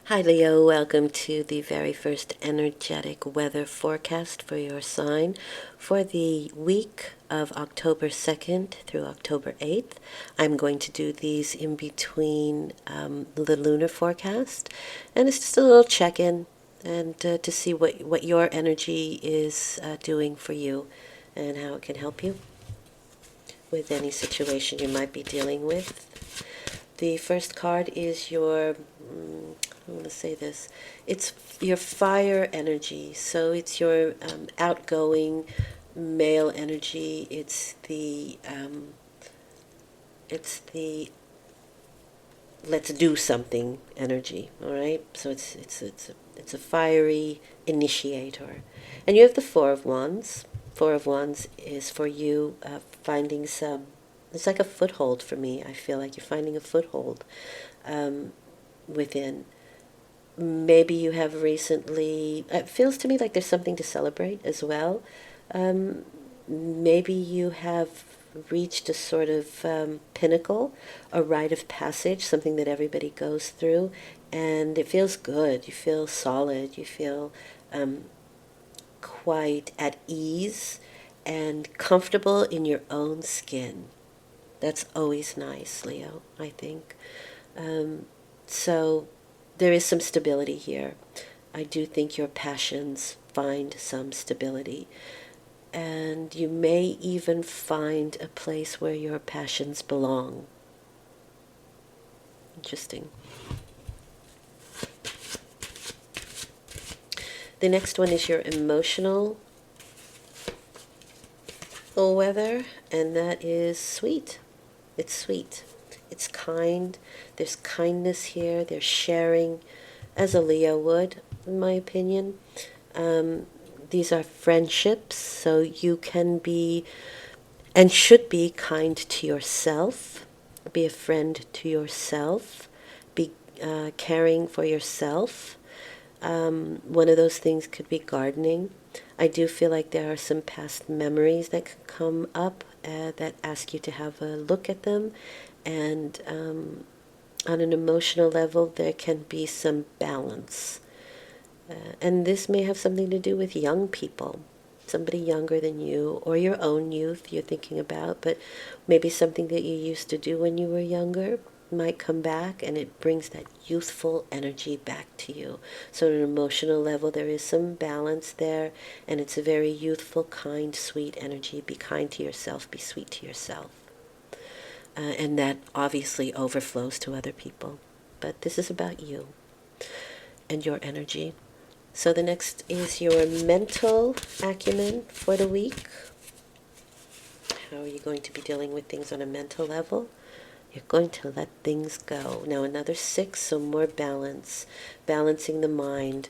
Hi Leo, welcome to the very first energetic weather forecast for your sign for the week of October 2nd through October 8th. I'm going to do these in between the lunar forecast, and it's just a little check-in and to see what your energy is doing for you and how it can help you with any situation you might be dealing with. The first card is your, I want to say this, it's your fire energy. So it's your outgoing male energy. It's the let's do something energy. All right. So it's a fiery initiator, and you have the Four of Wands. Four of Wands is for you finding some. It's like a foothold for me. I feel like you're finding a foothold within. Maybe you have recently, it feels to me like there's something to celebrate as well. Maybe you have reached a sort of pinnacle, a rite of passage, something that everybody goes through, and it feels good. You feel solid. You feel quite at ease and comfortable in your own skin. That's always nice, Leo, I think. So there is some stability here. I do think your passions find some stability. And you may even find a place where your passions belong. Interesting. The next one is your emotional weather, and that is sweet. It's sweet. It's kind. There's kindness here. There's sharing, as a Leo would, in my opinion. These are friendships, so you can be and should be kind to yourself. Be a friend to yourself. Be caring for yourself. One of those things could be gardening. I do feel like there are some past memories that could come up that ask you to have a look at them. And on an emotional level, there can be some balance. And this may have something to do with young people, somebody younger than you, or your own youth you're thinking about, but maybe something that you used to do when you were younger might come back, and it brings that youthful energy back to you. So on an emotional level, there is some balance there, and it's a very youthful, kind, sweet energy. Be kind to yourself, be sweet to yourself. And that obviously overflows to other people. But this is about you and your energy. So the next is your mental acumen for the week. How are you going to be dealing with things on a mental level? You're going to let things go. Now another 6, so more balance, balancing the mind.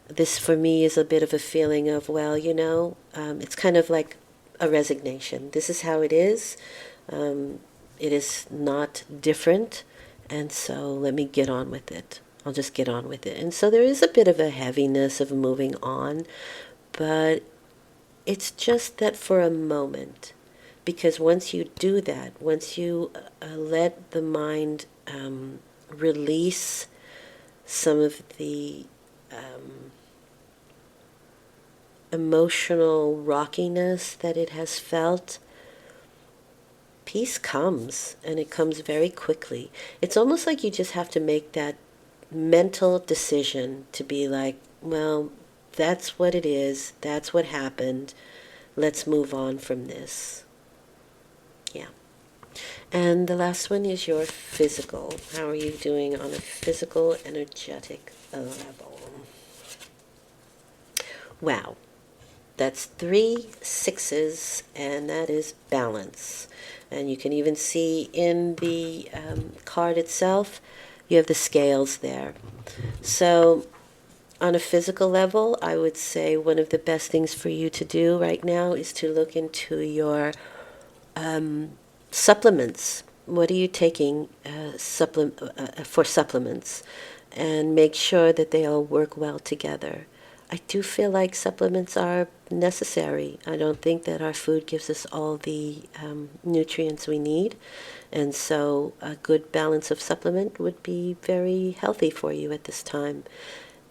This for me is a bit of a feeling of, well, it's kind of like a resignation. This is how it is. It is not different, and so let me get on with it. I'll just get on with it. And so there is a bit of a heaviness of moving on, but it's just that for a moment. Because once you do that, once you let the mind release some of the emotional rockiness that it has felt, peace comes, and it comes very quickly. It's almost like you just have to make that mental decision to be like, well, that's what it is, that's what happened, let's move on from this. Yeah. And the last one is your physical. How are you doing on a physical, energetic level? Wow. That's 3 6s, and that is balance. And you can even see in the card itself, you have the scales there. So on a physical level, I would say one of the best things for you to do right now is to look into your supplements. What are you taking for supplements? And make sure that they all work well together. I do feel like supplements are necessary. I don't think that our food gives us all the nutrients we need. And so a good balance of supplement would be very healthy for you at this time.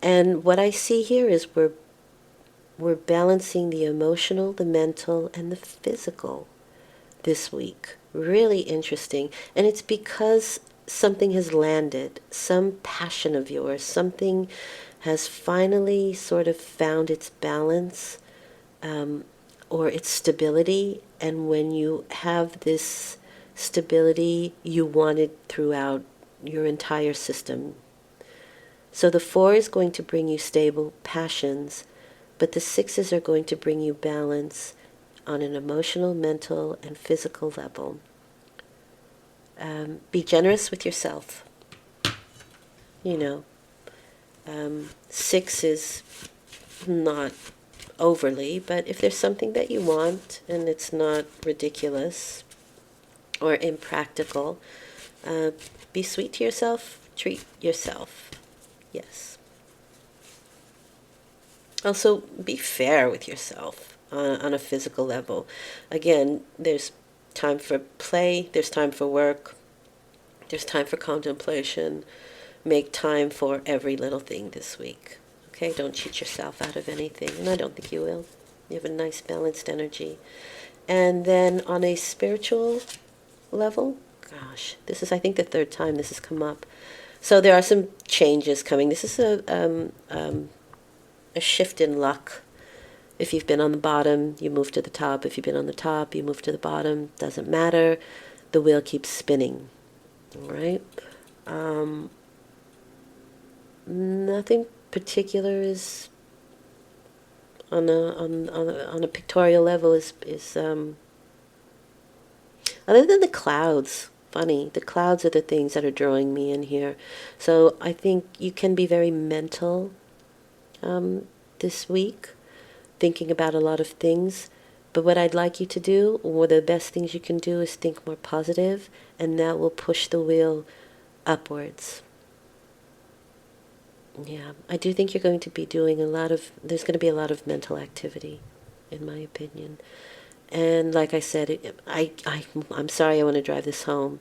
And what I see here is we're balancing the emotional, the mental, and the physical this week. Really interesting. And it's because something has landed, some passion of yours, something has finally sort of found its balance, or its stability. And when you have this stability, you want it throughout your entire system. So the 4 is going to bring you stable passions, but the 6s are going to bring you balance on an emotional, mental, and physical level. Be generous with yourself. You know, 6 is not overly, but if there's something that you want and it's not ridiculous or impractical, be sweet to yourself, treat yourself. Yes. Also, be fair with yourself on a physical level. Again, there's time for play, there's time for work, there's time for contemplation. Make time for every little thing this week. Okay, don't cheat yourself out of anything, and I don't think you will. You have a nice balanced energy. And then on a spiritual level, gosh, this is, I think, the 3rd time this has come up. So there are some changes coming. This is a shift in luck. If you've been on the bottom, you move to the top. If you've been on the top, you move to the bottom. Doesn't matter. The wheel keeps spinning. All right? Nothing particular is on a pictorial level is other than the clouds. Funny, the clouds are the things that are drawing me in here. So I think you can be very mental this week, thinking about a lot of things. But what I'd like you to do, one of the best things you can do, is think more positive, and that will push the wheel upwards. Yeah, I do think you're going to be doing there's going to be a lot of mental activity, in my opinion. And like I said, I'm sorry, I want to drive this home.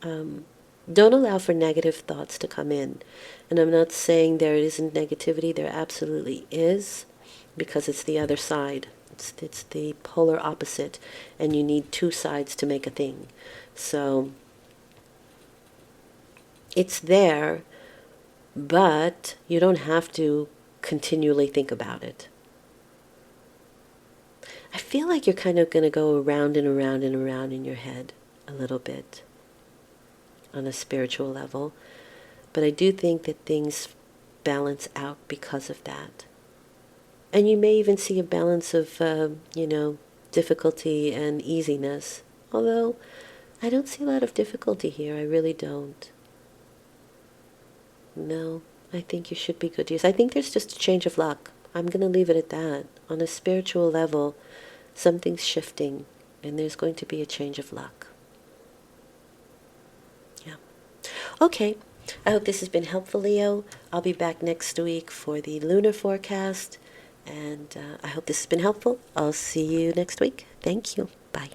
Don't allow for negative thoughts to come in. And I'm not saying there isn't negativity. There absolutely is, because it's the other side. It's the polar opposite, and you need 2 sides to make a thing. So it's there, but you don't have to continually think about it. I feel like you're kind of going to go around and around and around in your head a little bit on a spiritual level. But I do think that things balance out because of that. And you may even see a balance of, difficulty and easiness. Although, I don't see a lot of difficulty here. I really don't. No, I think you should be good. Yes, I think there's just a change of luck. I'm going to leave it at that. On a spiritual level, something's shifting, and there's going to be a change of luck. Yeah. Okay. I hope this has been helpful, Leo. I'll be back next week for the lunar forecast, and I hope this has been helpful. I'll see you next week. Thank you. Bye.